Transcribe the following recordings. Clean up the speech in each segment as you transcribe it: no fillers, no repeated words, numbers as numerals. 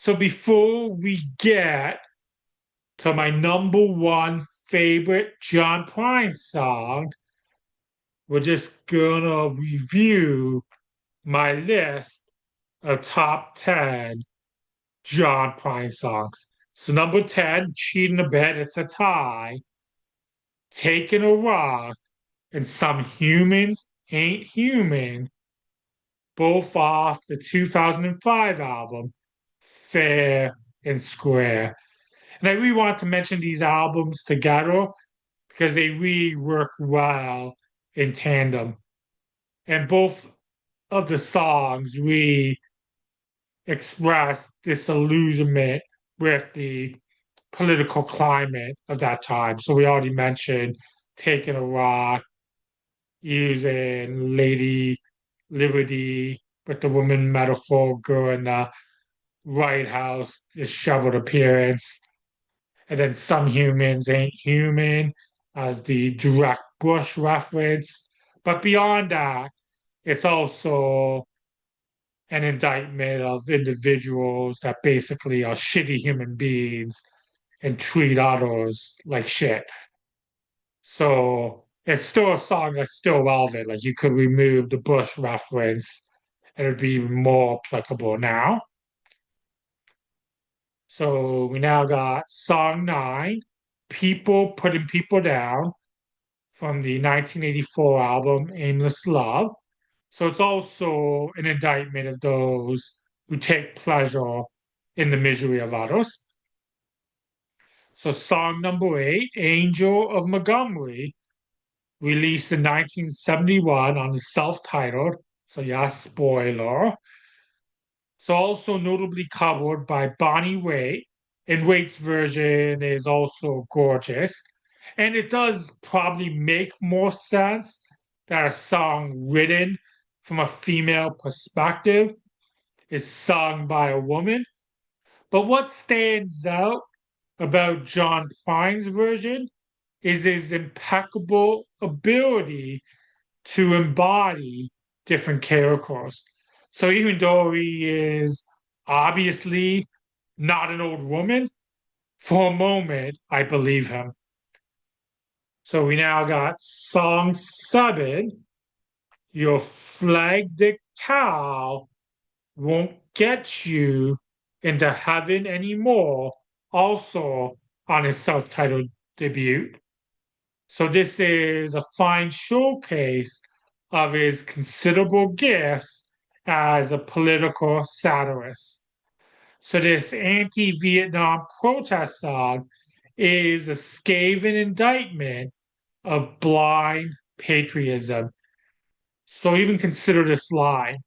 So before we get to my number one favorite John Prine song, we're just gonna review my list of top 10 John Prine songs. So number 10, Cheating the Bed, it's a tie. Taking a Rock, and Some Humans Ain't Human, both off the 2005 album, Fair and Square. And I really want to mention these albums together because they really work well in tandem. And both of the songs really express disillusionment with the political climate of that time. So we already mentioned Taking a Rock, using Lady Liberty with the woman metaphor, girl in the White House, disheveled appearance. And then Some Humans Ain't Human as the direct Bush reference. But beyond that, it's also an indictment of individuals that basically are shitty human beings and treat others like shit. So it's still a song that's still relevant. Like you could remove the Bush reference and it'd be more applicable now. So we now got song nine, People Putting People Down from the 1984 album Aimless Love. So it's also an indictment of those who take pleasure in the misery of others. So song number eight, Angel of Montgomery, released in 1971 on the self-titled, so yeah, spoiler. So also notably covered by Bonnie Raitt, and Raitt's version is also gorgeous. And it does probably make more sense that a song written from a female perspective is sung by a woman. But what stands out about John Prine's version is his impeccable ability to embody different characters. So even though he is obviously not an old woman, for a moment, I believe him. So we now got song seven, Your Flagged Cow Won't Get You into Heaven Anymore, also on his self-titled debut. So this is a fine showcase of his considerable gifts as a political satirist. So this anti-Vietnam protest song is a scathing indictment of blind patriotism. So even consider this line,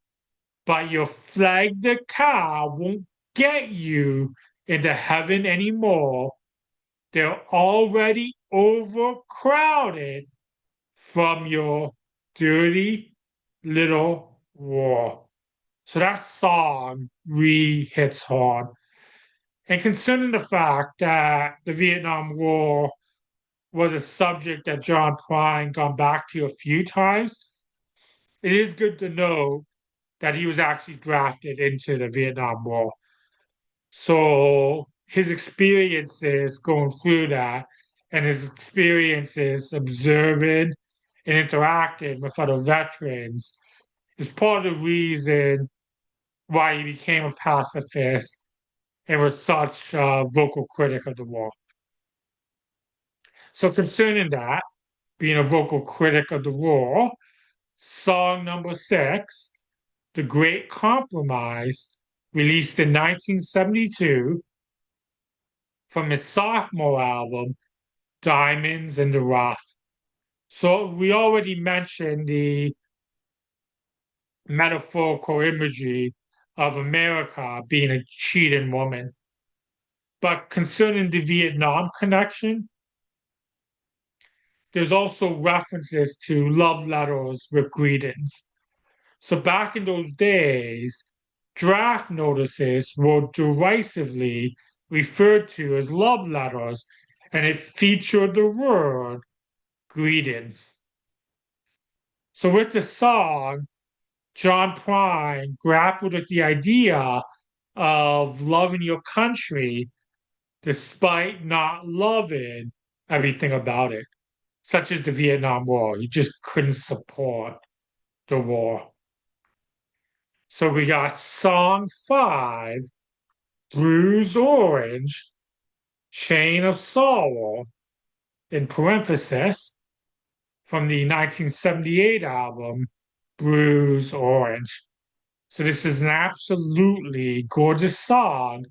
but your flag the car won't get you into heaven anymore. They're already overcrowded from your dirty little war. So that song really hits hard. And considering the fact that the Vietnam War was a subject that John Prine gone back to a few times, it is good to know that he was actually drafted into the Vietnam War. So his experiences going through that and his experiences observing and interacting with other veterans is part of the reason why he became a pacifist and was such a vocal critic of the war. So concerning that, being a vocal critic of the war, song number six, The Great Compromise, released in 1972 from his sophomore album, Diamonds in the Rough. So we already mentioned the metaphorical imagery of America being a cheating woman. But concerning the Vietnam connection, there's also references to love letters with greetings. So back in those days, draft notices were derisively referred to as love letters, and it featured the word greetings. So with the song, John Prine grappled with the idea of loving your country despite not loving everything about it, such as the Vietnam War. You just couldn't support the war. So we got song 5, Bruise Orange, Chain of Sorrow, in parenthesis, from the 1978 album, Bruise Orange. So this is an absolutely gorgeous song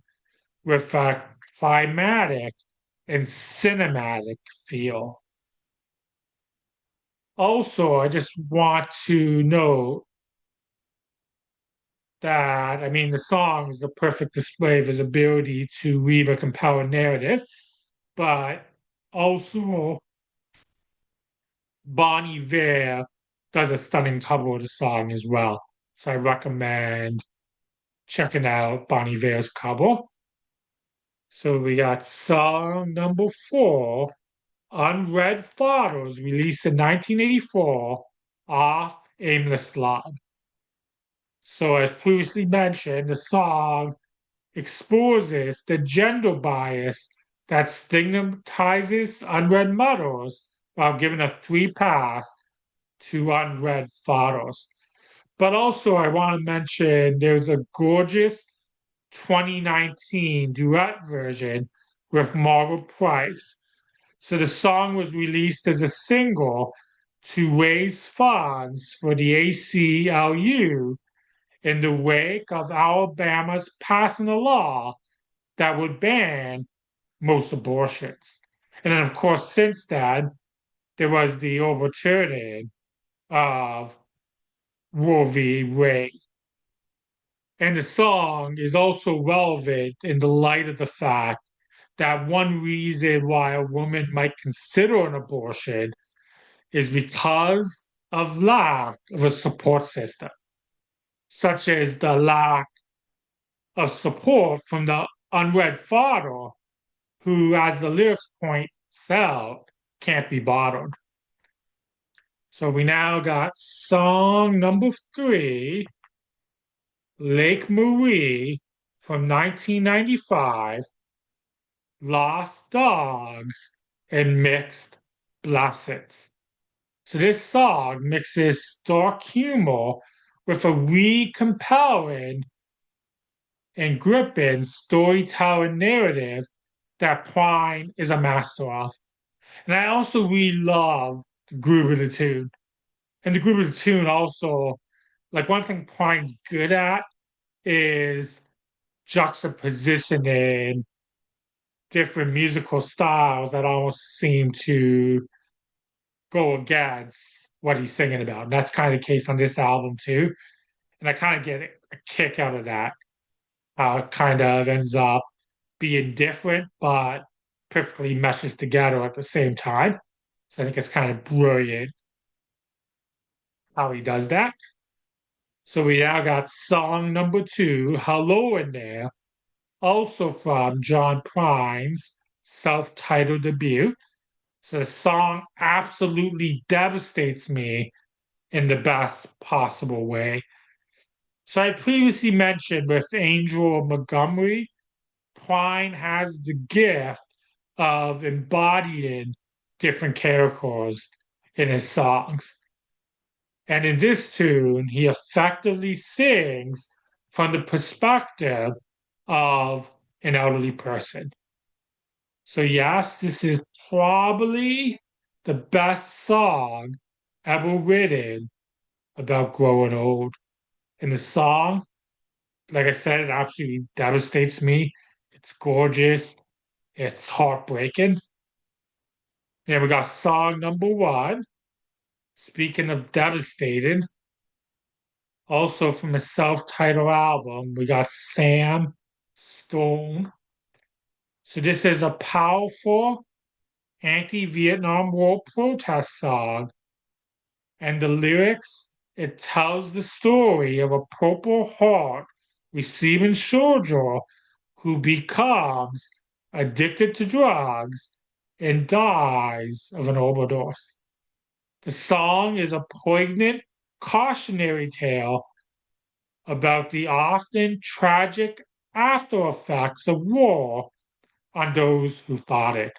with a climatic and cinematic feel. Also, I just want to note that, I mean, the song is the perfect display of his ability to weave a compelling narrative, but also Bon Iver does a stunning cover of the song as well. So I recommend checking out Bon Iver's cover. So we got song number 4, Unread Photos, released in 1984, off Aimless Love. So as previously mentioned, the song exposes the gender bias that stigmatizes unread murders while giving a free pass to unread photos. But also, I want to mention there's a gorgeous 2019 duet version with Margaret Price. So the song was released as a single to raise funds for the ACLU in the wake of Alabama's passing a law that would ban most abortions. And then, of course, since then, there was the overturning of Roe v. Wade. And the song is also relevant in the light of the fact that one reason why a woman might consider an abortion is because of lack of a support system, such as the lack of support from the unwed father, who, as the lyrics point out, can't be bothered. So we now got song number 3, Lake Marie from 1995, Lost Dogs and Mixed Blessings. So this song mixes dark humor with a really compelling and gripping storytelling narrative that Prine is a master of. And I also really love the groove of the tune. And the groove of the tune also, like one thing Prine's good at is juxtapositioning different musical styles that almost seem to go against what he's singing about. And that's kind of the case on this album too. And I kind of get a kick out of that. How it kind of ends up being different, but perfectly meshes together at the same time. So I think it's kind of brilliant how he does that. So we now got song number 2, Hello in There, also from John Prine's self-titled debut. So the song absolutely devastates me in the best possible way. So I previously mentioned with Angel Montgomery, Prine has the gift of embodying different characters in his songs. And in this tune, he effectively sings from the perspective of an elderly person. So, yes, this is probably the best song ever written about growing old. And the song, like I said, it absolutely devastates me. It's gorgeous, it's heartbreaking. And we got song number 1. Speaking of devastating, also from a self-titled album, we got Sam Stone. So this is a powerful anti-Vietnam War protest song. And the lyrics, it tells the story of a Purple Heart receiving soldier who becomes addicted to drugs and dies of an overdose. The song is a poignant cautionary tale about the often tragic after effects of war on those who fought it.